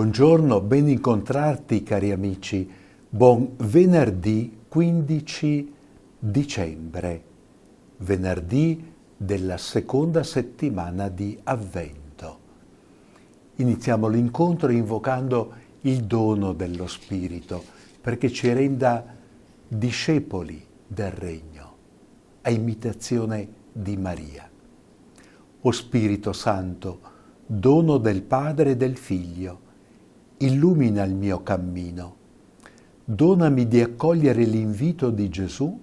Buongiorno, ben incontrarti cari amici. Buon venerdì 15 dicembre, venerdì della seconda settimana di Avvento. Iniziamo l'incontro invocando il dono dello Spirito perché ci renda discepoli del Regno, a imitazione di Maria. O Spirito Santo, dono del Padre e del Figlio, illumina il mio cammino. Donami di accogliere l'invito di Gesù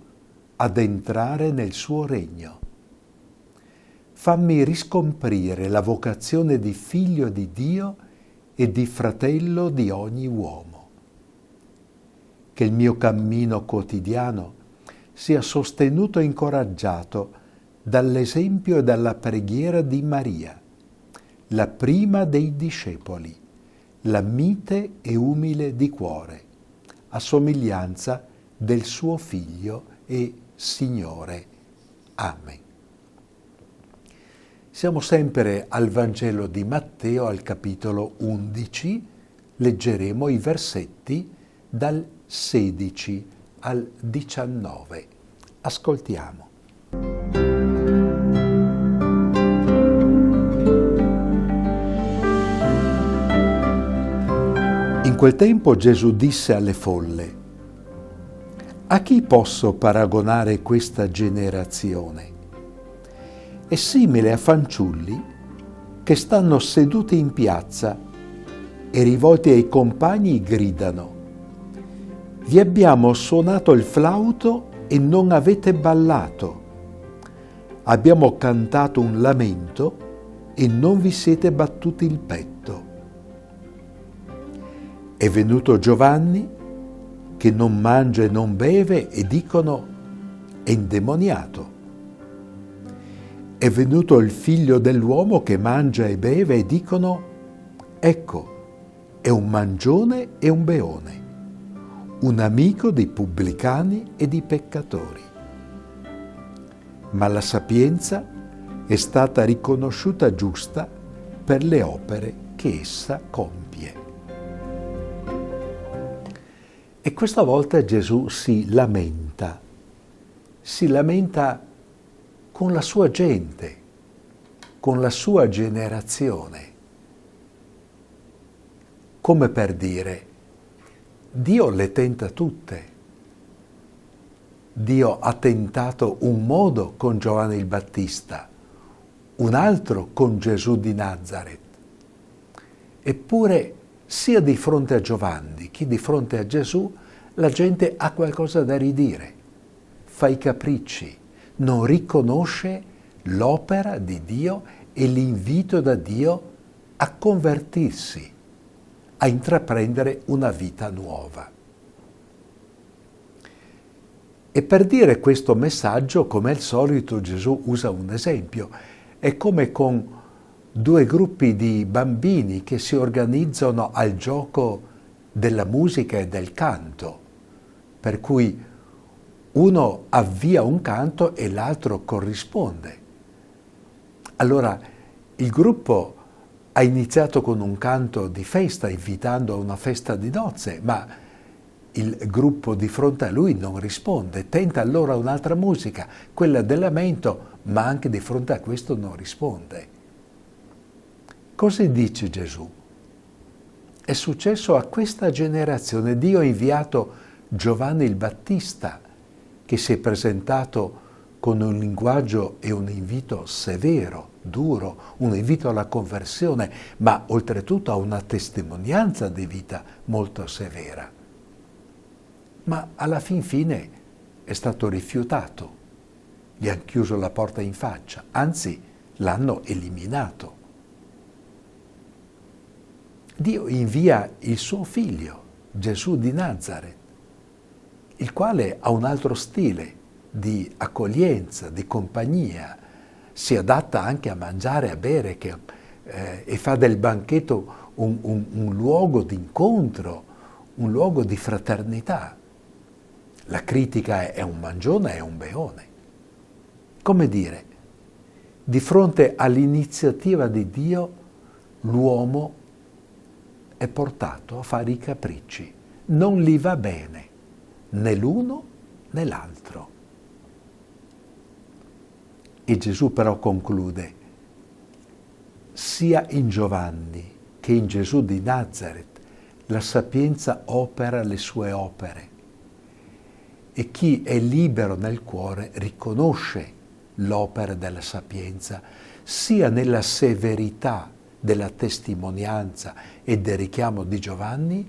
ad entrare nel suo regno. Fammi riscoprire la vocazione di figlio di Dio e di fratello di ogni uomo. Che il mio cammino quotidiano sia sostenuto e incoraggiato dall'esempio e dalla preghiera di Maria, la prima dei discepoli, la mite e umile di cuore, a somiglianza del suo Figlio e Signore. Amen. Siamo sempre al Vangelo di Matteo, al capitolo 11, leggeremo i versetti dal 16 al 19. Ascoltiamo. In quel tempo Gesù disse alle folle: «A chi posso paragonare questa generazione? È simile a fanciulli che stanno seduti in piazza e rivolti ai compagni gridano: Vi abbiamo suonato il flauto e non avete ballato. Abbiamo cantato un lamento e non vi siete battuti il petto. È venuto Giovanni, che non mangia e non beve, e dicono: è indemoniato. È venuto il figlio dell'uomo che mangia e beve, e dicono: ecco, è un mangione e un beone, un amico dei pubblicani e di peccatori. Ma la sapienza è stata riconosciuta giusta per le opere che essa compie. E questa volta Gesù si lamenta con la sua gente, con la sua generazione, come per dire: Dio le tenta tutte. Dio ha tentato un modo con Giovanni il Battista, un altro con Gesù di Nazaret. Eppure, sia di fronte a Giovanni che di fronte a Gesù, la gente ha qualcosa da ridire, fa i capricci, non riconosce l'opera di Dio e l'invito da Dio a convertirsi, a intraprendere una vita nuova. E per dire questo messaggio, come al solito, Gesù usa un esempio. È come con due gruppi di bambini che si organizzano al gioco della musica e del canto, per cui uno avvia un canto e l'altro corrisponde. Allora, il gruppo ha iniziato con un canto di festa, invitando a una festa di nozze, ma il gruppo di fronte a lui non risponde, tenta allora un'altra musica, quella del lamento, ma anche di fronte a questo non risponde. Cosa dice Gesù? È successo a questa generazione. Dio ha inviato Giovanni il Battista, che si è presentato con un linguaggio e un invito severo, duro, un invito alla conversione, ma oltretutto a una testimonianza di vita molto severa. Ma alla fin fine è stato rifiutato, gli hanno chiuso la porta in faccia, anzi l'hanno eliminato. Dio invia il suo figlio, Gesù di Nazaret, il quale ha un altro stile di accoglienza, di compagnia, si adatta anche a mangiare, a bere e fa del banchetto un luogo di incontro, un luogo di fraternità. La critica è un mangione e un beone. Come dire, di fronte all'iniziativa di Dio, l'uomo è portato a fare i capricci. Non gli va bene né l'uno né l'altro. E Gesù però conclude: sia in Giovanni che in Gesù di Nazaret la sapienza opera le sue opere, e chi è libero nel cuore riconosce l'opera della sapienza, sia nella severità della testimonianza e del richiamo di Giovanni,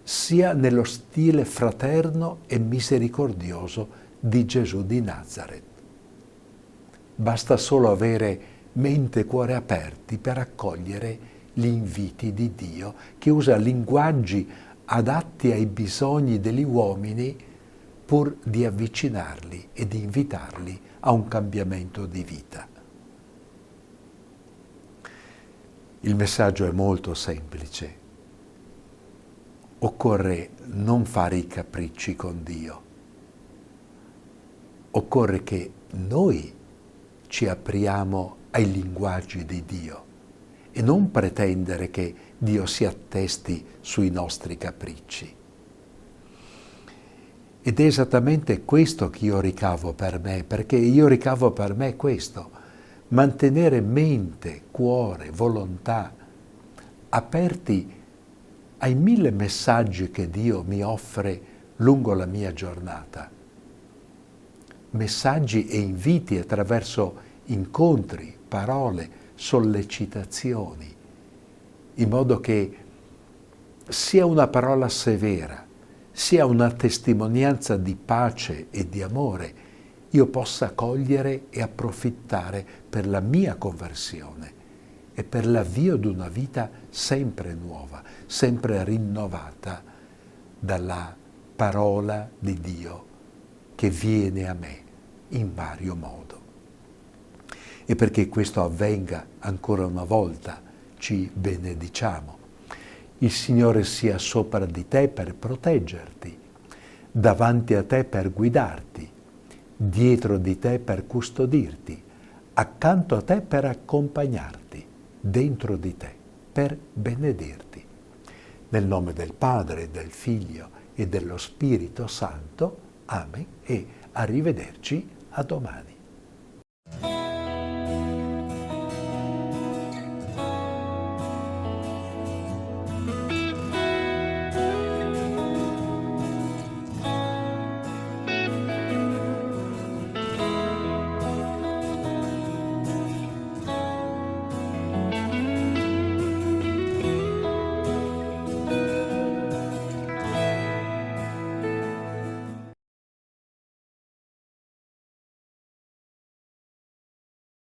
sia nello stile fraterno e misericordioso di Gesù di Nazaret. Basta solo avere mente e cuore aperti per accogliere gli inviti di Dio, che usa linguaggi adatti ai bisogni degli uomini pur di avvicinarli e di invitarli a un cambiamento di vita. Il messaggio è molto semplice. Occorre non fare i capricci con Dio. Occorre che noi ci apriamo ai linguaggi di Dio e non pretendere che Dio si attesti sui nostri capricci. Ed è esattamente questo che io ricavo per me, perché io ricavo per me questo: mantenere mente, cuore, volontà aperti ai 1000 messaggi che Dio mi offre lungo la mia giornata. Messaggi e inviti attraverso incontri, parole, sollecitazioni, in modo che sia una parola severa, sia una testimonianza di pace e di amore, io possa cogliere e approfittare per la mia conversione e per l'avvio di una vita sempre nuova, sempre rinnovata dalla parola di Dio che viene a me in vario modo. E perché questo avvenga ancora una volta, ci benediciamo. Il Signore sia sopra di te per proteggerti, davanti a te per guidarti, dietro di te per custodirti, accanto a te per accompagnarti, dentro di te per benedirti. Nel nome del Padre, del Figlio e dello Spirito Santo. Amen, e arrivederci a domani.